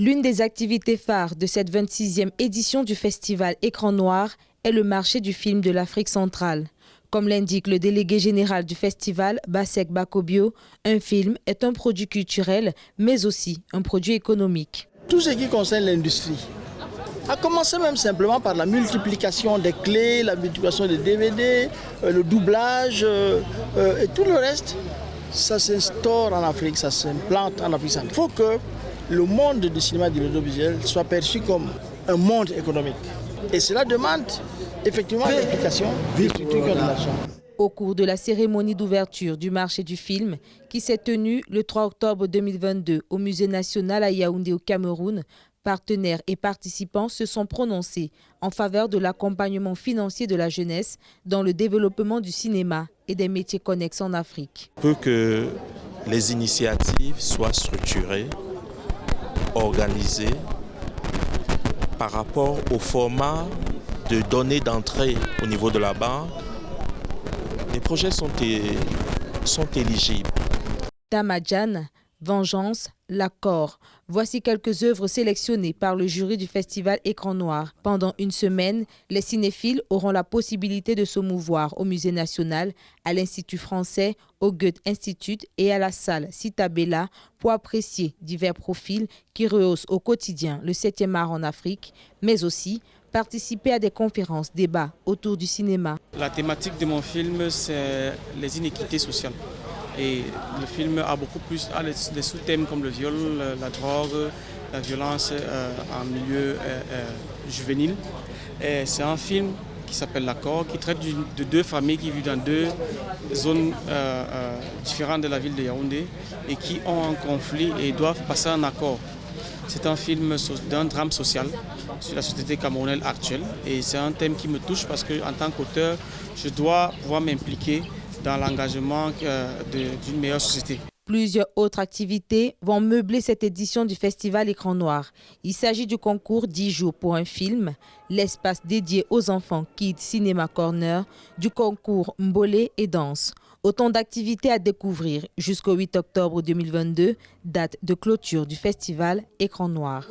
L'une des activités phares de cette 26e édition du festival Écran Noir est le marché du film de l'Afrique centrale. Comme l'indique le délégué général du festival, Bassek Bakobio, un film est un produit culturel, mais aussi un produit économique. Tout ce qui concerne l'industrie, a commencé même simplement par la multiplication des clés, la multiplication des DVD, le doublage et tout le reste, ça s'instaure en Afrique, ça s'implante en Afrique centrale. Il faut que le monde du cinéma et de l'audiovisuel soit perçu comme un monde économique. Et cela demande effectivement l'implication des structures qui ont de l'argent. Au cours de la cérémonie d'ouverture du marché du film, qui s'est tenue le 3 octobre 2022 au Musée national à Yaoundé au Cameroun, partenaires et participants se sont prononcés en faveur de l'accompagnement financier de la jeunesse dans le développement du cinéma et des métiers connexes en Afrique. Peu que les initiatives soient structurées, organisées par rapport au format de données d'entrée au niveau de la banque, les projets sont éligibles. Damadjan, Vengeance, L'accord. Voici quelques œuvres sélectionnées par le jury du festival Écran Noir. Pendant une semaine, les cinéphiles auront la possibilité de se mouvoir au Musée national, à l'Institut français, au Goethe Institut et à la salle Citabella pour apprécier divers profils qui rehaussent au quotidien le 7e art en Afrique, mais aussi participer à des conférences, débats autour du cinéma. La thématique de mon film, c'est les inéquités sociales. Et le film a beaucoup plus des sous-thèmes comme le viol, la drogue, la violence en milieu juvénile. C'est un film qui s'appelle L'accord, qui traite de deux familles qui vivent dans deux zones différentes de la ville de Yaoundé et qui ont un conflit et doivent passer un accord. C'est un film d'un drame social sur la société camerounaise actuelle et c'est un thème qui me touche parce qu'en tant qu'auteur, je dois pouvoir m'impliquer dans l'engagement d'une meilleure société. Plusieurs autres activités vont meubler cette édition du festival Écran Noir. Il s'agit du concours 10 jours pour un film, l'espace dédié aux enfants Kids Cinéma Corner, du concours Mbolé et danse. Autant d'activités à découvrir jusqu'au 8 octobre 2022, date de clôture du festival Écran Noir.